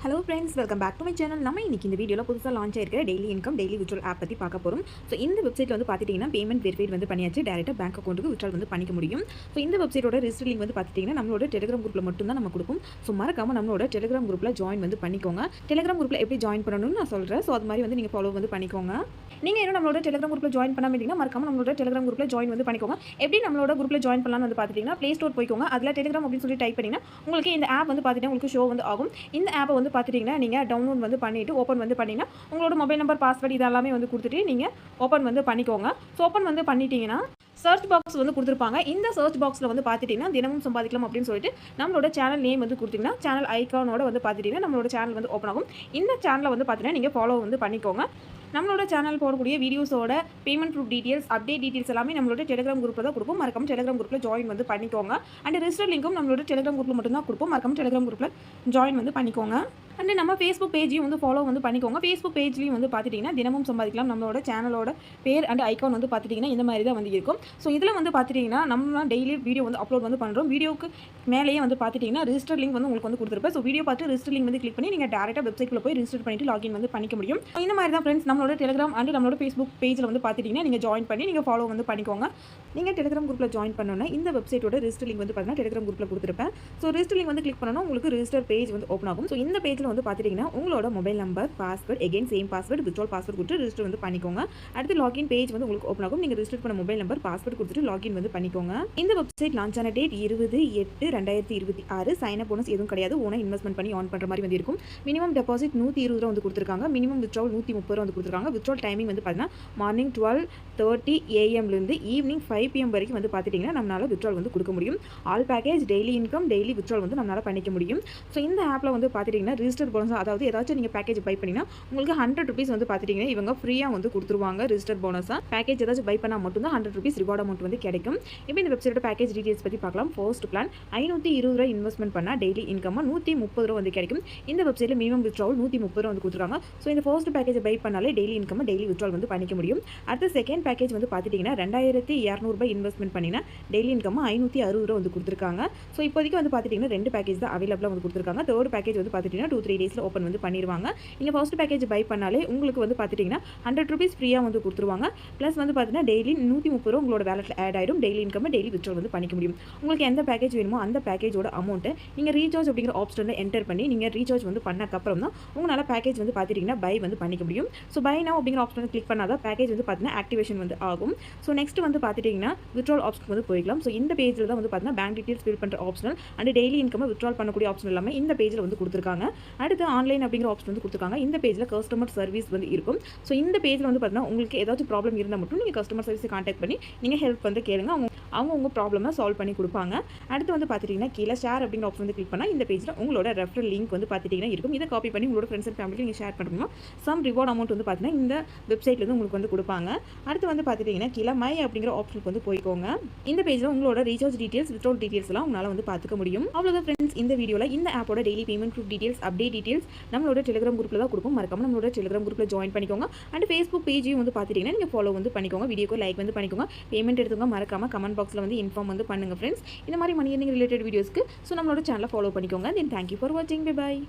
Hello friends, welcome back to my channel. நம்ம இன்னைக்கு இந்த வீடியோல புதுசா லான்ச் ஆயிருக்கிற daily income daily withdrawal app பத்தி பார்க்க போறோம். சோ இந்த வெப்சைட்ல வந்து பாத்துட்டீங்கன்னா பேமெண்ட் வெரிஃபைட் வந்து பண்ணியாச்சு. டைரக்ட்டா பேங்க் அக்கவுண்ட்க்கு வித்ட்ரால் வந்து பண்ணிக்க முடியும். சோ இந்த வெப்சைட்டோட ரெஜிஸ்டர் லிங்க் வந்து பாத்துட்டீங்கன்னா நம்மளோட Telegram குரூப்ல மட்டும் தான் நம்ம கொடுப்போம். சோ மறக்காம நம்மளோட Telegram குரூப்ல ஜாயின் வந்து பண்ணிக்கோங்க. Telegram குரூப்ல எப்படி ஜாயின் பண்ணனும்னு நான் சொல்றேன். சோ அது மாதிரி வந்து நீங்க ஃபாலோ வந்து பண்ணிக்கோங்க. நீங்க இன்னும் நம்மளோட Telegram குரூப்ல ஜாயின் பண்ணாம இருந்தீங்கன்னா மறக்காம நம்மளோட Telegram குரூப்ல ஜாயின் வந்து பண்ணிக்கோங்க. எப்படி நம்மளோட குரூப்ல ஜாயின் பண்ணலாம்னு வந்து பாத்துட்டீங்கன்னா Play Store போய்க்கோங்க. அதுல Telegram அப்படினு சொல்லி டைப் பண்ணீங்கன்னா உங்களுக்கு இந்த ஆப் வந்து பாத்துட்டீங்கன்னா உங்களுக்கு ஷோ வந்து ஆகும். இந்த ஆப்பை வந்து பாத்துட்டீங்கன்னா நீங்க டவுன்லோட் வந்து பண்ணிட்டு ஓபன் வந்து பண்ணினா உங்களோட மொபைல் நம்பர் பாஸ்வேர்ட் இதெல்லாம் வந்து கொடுத்துட்டு நீங்க ஓபன் வந்து பண்ணிக்கோங்க. சோ ஓபன் வந்து பண்ணிட்டீங்கன்னா சர்ச் பாக்ஸ் வந்து கொடுத்துருப்பாங்க. இந்த சர்ச் பாக்ஸில் வந்து பார்த்துட்டிங்கன்னா தினமும் சம்பாதிக்கலாம் அப்படின்னு சொல்லிட்டு நம்மளோட சேனல் நேம் வந்து கொடுத்தீங்கன்னா சேனல் ஐக்கானோட வந்து பார்த்துட்டிங்கன்னா நம்மளோட சேனல் வந்து ஓப்பன் ஆகும். இந்த சேனலை வந்து பார்த்தீங்கன்னா நீங்கள் ஃபாலோ வந்து பண்ணிக்கோங்க. நம்மளோட சேனல் போடக்கூடிய வீடியோஸோட payment proof details update details எல்லாமே நம்மளோட Telegram குரூப்பில் தான் கொடுப்போம். மறக்காம Telegram குரூப்பில் ஜாயின் வந்து பண்ணிக்கோங்க. அண்ட் ரெஜிஸ்டர் லிங்க்கும் நம்மளோட Telegram குரூப்பில் மட்டும் தான் கொடுப்போம். மறக்காம Telegram குரூப்பில் ஜாயின் வந்து பண்ணிக்கோங்க. அண்ட் நம்ம Facebook பேஜையும் வந்து ஃபாலோ வந்து பண்ணிக்கோங்க. Facebook பேஜ்லையும் வந்து பார்த்துட்டிங்கன்னா தினமும் சம்பாதிக்கலாம் நம்மளோட சேனலோட பேர் அண்ட் ஐக்கான் வந்து பார்த்துட்டிங்கன்னா இந்த மாதிரி தான் வந்து இருக்கும். ஸோ இதில் வந்து பார்த்துட்டிங்கன்னா நம்ம டெய்லி வீடியோ வந்து அப்லோட் வந்து பண்ணுறோம். வீடியோக்கு மேலேயே வந்து பார்த்துட்டிங்கன்னா ரெஜிஸ்டர் லிங்க் வந்து உங்களுக்கு வந்து கொடுத்துருப்பேன். ஸோ வீடியோ பார்த்து ரெஜிஸ்டர் லிங்க் வந்து கிளிக் பண்ணி நீங்கள் டேரெக்டாக வெப்சைட்டில் போய் ரெஜிஸ்டர் பண்ணிட்டு லாகின் வந்து பண்ணிக்க முடியும். இந்த மாதிரி தான் ஃப்ரெண்ட்ஸ் நம்மளோட Telegram அண்ட் நம்மளோட Facebook பேஜில் வந்து பார்த்துட்டிங்கன்னா நீங்கள் ஜாயின் பண்ணி நீங்கள் ஃபாலோ வந்து பண்ணிக்கோங்க. நீங்கள் Telegram குரூப்பில் ஜாயின் பண்ணோன்னா இந்த வெப்சைட்டோட ரெஜிஸ்டர் லிங்க் வந்து பார்த்தீங்கன்னா Telegram குரூப்பில் கொடுத்துருப்பேன். ஸோ ரெஜிஸ்டர் லிங்க் வந்து கிளிக் பண்ணணும் உங்களுக்கு ரெஜிஸ்டர் பேஜ் வந்து ஓப்பன் ஆகும். ஸோ இந்த பேஜில் வந்து பார்த்துட்டிங்கன்னா உங்களோட mobile number password again same password withdrawal password கொடுத்து ரெஜிஸ்டர் வந்து பண்ணிக்கோங்க. அடுத்து லாகின் பேஜ் வந்து உங்களுக்கு ஓப்பன் ஆகும். நீங்கள் ரெஜிஸ்டர் பண்ண மொபைல் நம்பர் பாஸ்வேர்ட் கொடுத்துட்டு லாகின் வந்து பண்ணிக்கோங்க. இந்த வெப்சைட் லான்ச் ஆன டேட் 20/8/2026. சைன் அப் போனஸ் எதுவும் கிடையாது. ஓனா இன்வெஸ்ட்மெண்ட் பண்ணி ஆன் பண்ணுற மாதிரி வந்து இருக்கும். மினிமம் டெபாசிட் 120 ரூபா வந்து கொடுத்துருக்காங்க. மினிமம் வித்ட்ரால் 130 ரூபா வந்து கொடுத்துருக்காங்க. வித்ட்ரால் டைமிங் வந்து பார்த்தீங்கன்னா மார்னிங் 12:30 AM ஈவினிங் 5 PM வரைக்கும் வந்து பார்த்துட்டிங்கன்னா நம்மளால் வித்ட்ரால் வந்து கொடுக்க முடியும். All package daily income daily withdrawal வந்து நம்மளால் பண்ணிக்க முடியும். ஸோ இந்த ஆப்பில் வந்து பார்த்துட்டிங்கன்னா ரிஜிஸ்டர் போனஸ் அதாவது ஏதாச்சும் நீங்கள் பேக்கேஜ் பை பண்ணிங்கன்னா உங்களுக்கு 100 rupees வந்து பார்த்துட்டிங்கன்னா இவங்க ஃப்ரீயாக வந்து கொடுத்துருவாங்க. ரிஜிஸ்டர் போனஸாக பேக்கேஜ் ஏதாச்சும் பை பண்ணால் மட்டும்தான் 100 rupees ரிவார்ட் அமௌண்ட் வந்து கிடைக்கும். இப்போ இந்த வெப்சைட்டோட பேக்கேஜ் டீடைல்ஸ் பற்றி பார்க்கலாம். ஃபர்ஸ்ட் பிளான் 520 ரூபா இன்வெஸ்ட்மெண்ட் பண்ணால் டெய்லி இன்கம் 130 ரூபா வந்து கிடைக்கும். இந்த வெப்சைட்டில் மினிமம் வித்ட்ரால் 130 ரூபா வந்து கொடுத்துருக்காங்க. ஸோ இந்த ஃபர்ஸ்ட் பேக்கேஜ் பை பண்ணாலே டெய்லி இன்கம் டெய்லி வித்ட்ரால் வந்து பண்ணிக்க முடியும். அடுத்த செகண்ட் பேக்கேஜ் வந்து பார்த்துட்டிங்கன்னா 2200 ரூபாய் இன்வெஸ்ட்மெண்ட் பண்ணினா டெய்லி இன்கம் 560 ரூபா வந்து கொடுத்துருக்காங்க. ஸோ இப்போதைக்கு வந்து பார்த்துட்டிங்கன்னா 2 பேக்கேஜ் தான் அவைலபிளாக வந்து கொடுத்துருக்காங்க. தேர்ட் பேக்கேஜ் வந்து பார்த்துட்டிங்கன்னா 2-3 டேஸில் ஓப்பன் வந்து பண்ணிடுவாங்க. நீங்கள் ஃபர்ஸ்ட் பேக்கேஜ் பை பண்ணாலே உங்களுக்கு வந்து பார்த்துட்டிங்கன்னா 100 rupees ஃப்ரீயாக வந்து கொடுத்துருவாங்க. ப்ளஸ் வந்து பார்த்தீங்கன்னா டெய்லி 130 ரூபா உங்களோட வேலெட்டில் ஆட் ஆயிடும். டெய்லி இன்கம் டெய்லி வித்ட்ரால் வந்து பண்ணிக்க முடியும். உங்களுக்கு எந்த பேக்கேஜ் வேணுமோ அந்த பேக்கேஜோட அமௌண்ட்டை நீங்கள் ரீசார்ஜ் அப்படிங்கிற ஆப்ஷனில் என்டர் பண்ணி நீங்கள் ரீசார்ஜ் வந்து பண்ணக்கப்புறம் தான் உங்களால் பேக்கேஜ் வந்து பார்த்துட்டிங்கன்னா பை வந்து பண்ணிக்க முடியும். ஸோ பை நவ் அப்படிங்கிற ஆப்ஷனை கிளிக் பண்ணால் தான் பேக்கேஜ் வந்து பார்த்தீங்கன்னா ஆக்டிவேஷன் வந்து ஆகும். ஸோ நெக்ஸ்ட் வந்து பார்த்துட்டிங்கன்னா வித்ட்ரால் ஆப்ஷன் வந்து போய்க்கலாம். ஸோ இந்த பேஜில் தான் வந்து பார்த்தீங்கன்னா பேங்க் டீட்டெயில்ஸ் ஃபில் பண்ணுற optional and daily income withdrawal பண்ணக்கூடிய ஆப்ஷன் எல்லாமே இந்த பேஜில் வந்து கொடுத்துருக்காங்க. அடுத்து ஆன்லைன் அப்படிங்கிற ஆப்ஷன் வந்து கொடுத்துருக்காங்க. இந்த பேஜில் கஸ்டமர் சர்வீஸ் வந்து இருக்கும். ஸோ இந்த பேஜில் வந்து பார்த்தீங்கன்னா உங்களுக்கு ஏதாச்சும் ப்ராப்ளம் இருந்தால் மட்டும் நீங்கள் கஸ்டமர் சர்வீஸை கான்டாக்ட் பண்ணி நீங்கள் ஹெல்ப் வந்து கேளுங்க. அவங்க உங்கள் ப்ராப்ளமை சால்வ் பண்ணி கொடுப்பாங்க. அடுத்து வந்து பார்த்துட்டிங்கன்னா கீழே ஷேர் அப்படிங்கிற ஆப்ஷன் வந்து கிளிக் பண்ணால் இந்த பேஜில் உங்களோட ரெஃபரல் லிங்க் வந்து பார்த்துட்டிங்கன்னா இருக்கும். இதை காப்பி பண்ணி உங்களோட ஃப்ரெண்ட்ஸ் அண்ட் ஃபேமிலிக்கு நீங்கள் ஷேர் பண்ணுறீங்கன்னா சம் ரிவார்ட் அமௌண்ட் வந்து பார்த்தீங்கன்னா இந்த வெப்சைட்லேருந்து உங்களுக்கு வந்து கொடுப்பாங்க. அடுத்து வந்து பார்த்துட்டிங்கன்னா கீழே மை அப்படிங்கிற ஆப்ஷனுக்கு வந்து போய்க்கோங்க. இந்த பேஜில் உங்களோட ரீசார்ஜ் டீட்டெயில்ஸ் வித்ட்ரால் டீட்டெயில்ஸ் எல்லாம் உங்களால் வந்து பார்த்துக்க முடியும். அவ்வளோதான் ஃப்ரெண்ட்ஸ் இந்த வீடியோவில் இந்த ஆப்போட daily payment proof details update details நம்மளோட Telegram குரூப்பில் தான் கொடுப்போம். மறக்காம நம்மளோட Telegram குரூப்பில் ஜாயின் பண்ணிக்கோங்க. அண்ட் Facebook பேஜையும் வந்து பார்த்துட்டிங்கன்னா நீங்கள் ஃபாலோ வந்து பண்ணிக்கோங்க. வீடியோக்கு லைக் வந்து பண்ணிக்கோங்க. பேமெண்ட் எடுத்துங்க மறக்காம கமெண்ட் பாக்ஸில் வந்து இன்ஃபார்ம் வந்து பண்ணுங்கள் ஃப்ரெண்ட்ஸ். இந்த மாதிரி மணி ஏர்னிங் ரிலேட்டட் வீடியோஸ்க்கு ஸோ நம்மளோட சேனலை ஃபாலோ பண்ணிக்கோங்க. தென் தேங்க்யூ ஃபார் வாட்சிங். Bye bye.